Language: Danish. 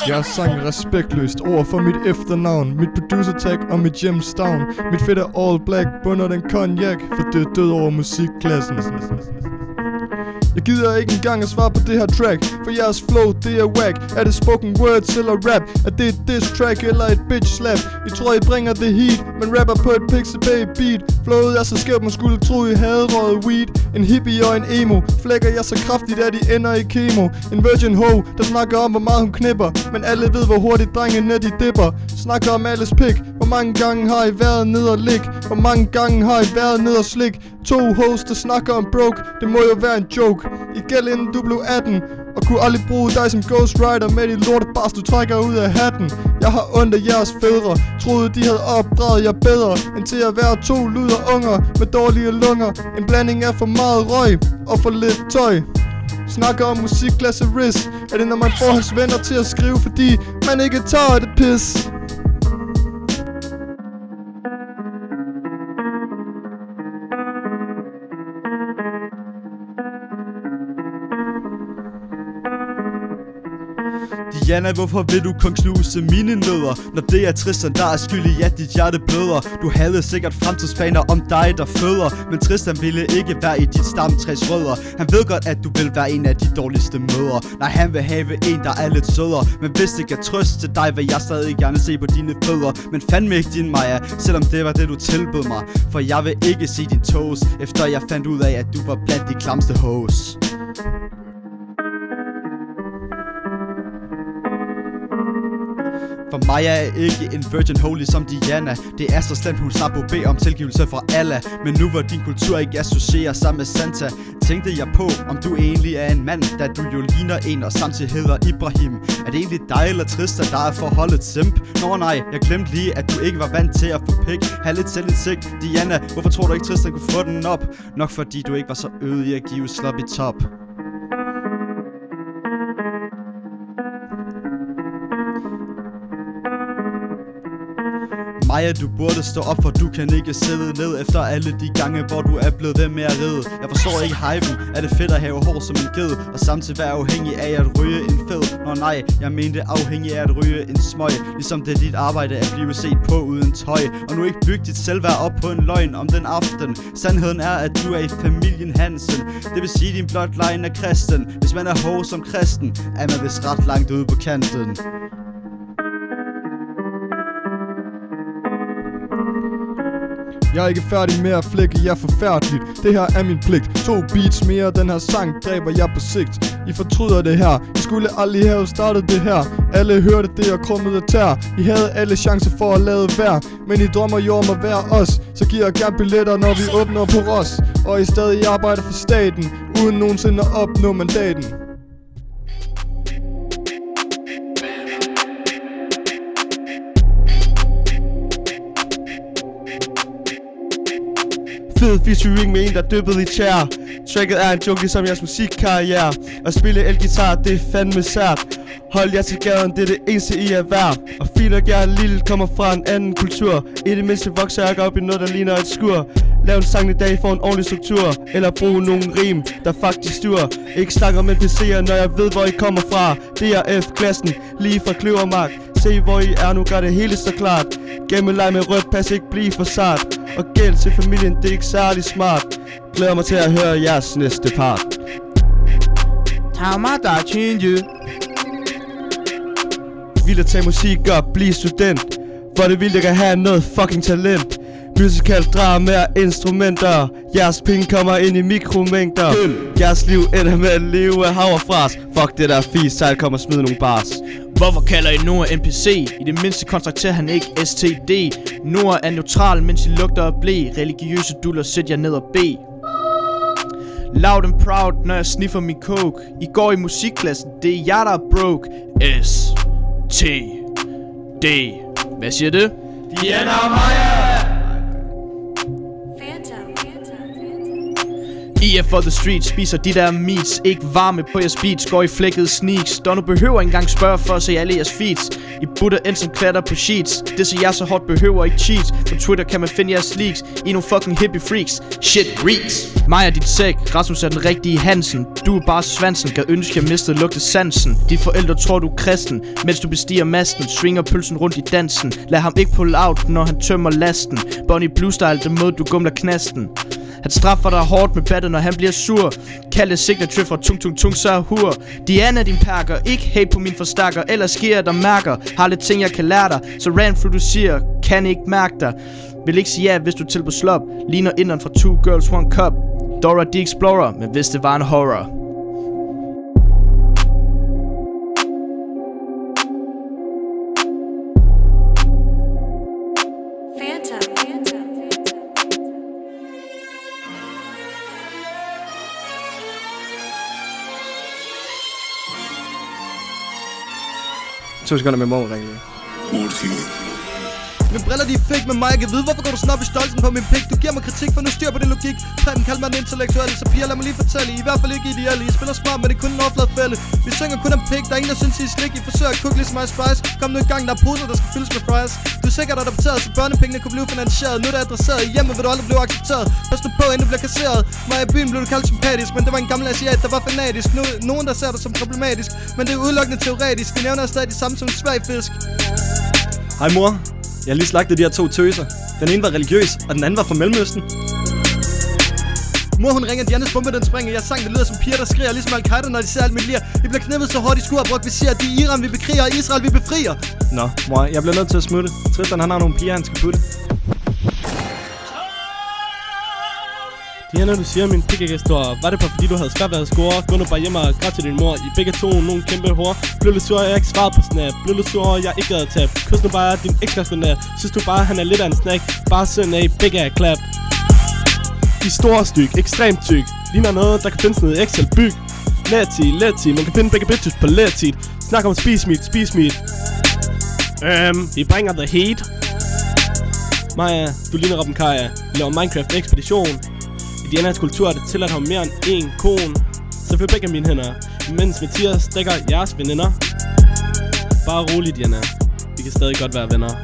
Jeg sang respektløst over for mit efternavn, mit producer tag og mit gemstone. Mit fedt er all black, bunder den cognac, for det er død over musikklassen. Jeg gider ikke engang at svare på det her track, for jeres flow, det er whack. Er det spoken words eller rap? Er det et diss track eller et bitch slap? I tror I bringer det heat, men rapper på et pixabay beat. Flowet er så skævt, man skulle tro I havde røget weed. En hippie og en emo, flækker jeg så kraftigt at de ender i kemo. En virgin ho, der snakker om hvor meget hun knipper, men alle ved hvor hurtigt drengene de dipper. Snakker om alles pik, hvor mange gange har I været ned og lig? Hvor mange gange har I været ned og slik? 2 hosts der snakker om broke, det må jo være en joke. I gæld inden du blev 18, og kunne aldrig bruge dig som Ghost Rider med de lortebars du trækker ud af hatten. Jeg har ondt af jeres fædre, troede de havde opdraget jer bedre end til at være 2 luderunger med dårlige lunger. En blanding af for meget røg og for lidt tøj. Snakker om musikklasse Riz. Er det når man får hans venner til at skrive, fordi man ikke tager det pis? Diana, hvorfor vil du kun knuse mine nødder? Når det er Tristan, der er skyld i at dit hjerte bløder. Du havde sikkert fremtidsplaner om dig, der føder, men Tristan ville ikke være i dit stamtræs rødder. Han ved godt, at du vil være en af de dårligste mødre. Nej, han vil have en, der er lidt sødere. Men hvis det kan trøst til dig, vil jeg stadig gerne se på dine fødder. Men fandme ikke din Maja, selvom det var det du tilbød mig. For jeg vil ikke se din toes, efter jeg fandt ud af, at du var blandt de klamste hoes. For Maja er ikke en virgin holy som Diana. Det er så slemt, hun slap bede om tilgivelse fra Allah. Men nu hvor din kultur ikke associerer sig med Santa, tænkte jeg på, om du egentlig er en mand, da du jo ligner en og samtidig hedder Ibrahim. Er det egentlig dig eller Tristan, der er forholdet simp? Nå nej, jeg glemte lige, at du ikke var vant til at få pik. Ha' lidt selvindsigt, Diana, hvorfor tror du ikke Tristan kunne få den op? Nok fordi du ikke var så øget i at give sloppy top. Maja, du burde stå op, for du kan ikke sidde ned efter alle de gange, hvor du er blevet ved med at ride. Jeg forstår ikke hypen. Er det fedt at have hår som en ged, og samtidig være afhængig af at ryge en fed? Nå nej, jeg mente afhængig af at ryge en smøg. Ligesom det er dit arbejde at blive set på uden tøj, og nu ikke bygge dit selvværd op på en løgn om den aften. Sandheden er, at du er i familien Hansen. Det vil sige, din bloodline er kristen. Hvis man er hård som kristen, er man vist ret langt ude på kanten. Jeg er ikke færdig med at flække, jeg er forfærdeligt. Det her er min pligt. 2 beats mere, den her sang dræber jeg på sigt. I fortryder det her. I skulle aldrig have startet det her. Alle hørte det og krummede tær. I havde alle chancer for at lade være, men I drømmer jo om at være os. Så giver jeg gerne billetter, når vi åbner på Ros. Og I stadig arbejder for staten, uden nogensinde at opnå mandaten. Fed featuring med en, der dyppede i tjær. Tracket er en junkie som jeres musikkarriere. At spille elgitar, det er fandme sært. Hold jer til gaden, det er det eneste I er værd. Og fint og gerne lille kommer fra en anden kultur. I det mindste vokser jeg op i noget, der ligner et skur. Lav en sang i dag for en ordentlig struktur. Eller brug nogle rim, der faktisk dur. Ikke snakker med PC'er, når jeg ved hvor I kommer fra. DRF-klassen, lige fra Kløvermark. Se hvor I er, nu gør det hele så klart. Gemmeleg med rødt pas, ikke blive for sart. Og gæld til familien, det er ikke særlig smart. Glæder mig til at høre jeres næste part. Tag mig der change. Vil at tage musik op, blive student. For det vil jeg kan have noget fucking talent. Musical drama og instrumenter. Jeres penge kommer ind i mikromængder. Jeres liv ender med at leve af havrefras. Fuck det der fis, så jeg kommer og smide nogle bars. Hvorfor kalder I Noah NPC? I det mindste kontrakterer han ikke STD. Noah er neutral, mens I lugter og blæ. Religiøse duller, sæt jer ned og bed. Loud and proud, når jeg sniffer min coke. I går i musikklassen, det er jer der er broke. S-T-D. Hvad siger det? Diana og Maja! EF for the street, spiser de der meats. Ikke varme på jeres beats, går i flækkede sneaks. Dog nu behøver ikke engang spørge for at se alle jeres feeds. I butter ind som klatter på sheets. Det så jeg så hårdt behøver ikke cheats. På Twitter kan man finde jeres leaks. I nogle fucking hippie freaks. Shit reeks. Mig er dit sæk, Rasmus er den rigtige Hansen. Du er bare svansen, kan ønske jeg mistede lugtesansen. Dine forældre tror du er kristen, mens du bestiger masten. Swinger pølsen rundt i dansen. Lad ham ikke pull out, når han tømmer lasten. Bonnie Blue Style, den måde du gumler knasten. Han straffer dig hårdt med battet, når han bliver sur. Kald det signature fra tung, så er hur. Diana din perker, ikke hate på min forstærker. Ellers sker jeg der mærker, har lidt ting jeg kan lære dig. Så rant du siger, kan ikke mærke dig. Vil ikke sige ja, hvis du til på slop. Ligner inderen fra Two Girls One Cup. Dora the Explorer, men hvis det var en horror. To sekunder med morgenringen. Mine briller de er fake med mig, jeg kan vide hvorfor går du snart i stolsen på min pik. Du giver mig kritik for nu styr på din logik. Præben kalder mig den intellektuelle, så piger lad mig lige fortælle. I hvert fald ikke ideelle, I spiller smart, men det er kun en overfladefælde. Vi synger kun om pik, der er ingen der synes I er slik. I forsøger at kukke ligesom mig Spice. Kom nu i gang, der er poser der skal fyldes med fries. Du er sikkert adopteret, så børnepengene kunne blive finansieret. Nu er det adresseret, i hjemmet vil du aldrig blive accepteret. Pas nu på inden du bliver kasseret. Mig i byen blev du kaldt sympatisk, men det var en gammel asiat, der var fanatisk. Nu nogen der ser dig som problematisk, men det er udelukkende teoretisk. De nævner stadig det samme som en svag fisk. Hej mor, jeg har lige slagtet de her 2 tøser. Den ene var religiøs, og den anden var fra Mellemøsten. Mor hun ringer, Dianas bombe den springer. Jeg sang det lyder som piger der skriger, ligesom Al-Qaida når de ser alt mit lir. Vi bliver knippet så hårdt i skur og brugt visir. De er Iran vi bekriger, og Israel vi befrier. Nå, mor, jeg bliver nødt til at smutte. Tristan han har nogle piger han skal putte. Diana, du siger min pik ikke er stor. Var det bare fordi du havde svært ved at score? Gå nu bare hjem og græd til din mor. I begge to nogle kæmpe hår. Blev lidt sur, jeg ikke svaret på snap. Blev lidt sur, jeg ikke havde tab. Kys nu bare din ekskæreste. Synes du bare han er lidt af en snack? Bare send af, begge er klap. De store styk, ekstremt tyk. Ligner noget, der kan findes ned i Excel byg. Letty, man kan finde begge bitches på Letty. Snak om spis meat. Vi bringer the heat. Maja, du ligner Robben Kaja. Vi laver Minecraft ekspedition. I Dianas kultur er det tilladt ham mere end én kon. Så følg begge mine hænder, mens Mathias dækker jeres veninder. Bare rolig Diana, vi kan stadig godt være venner.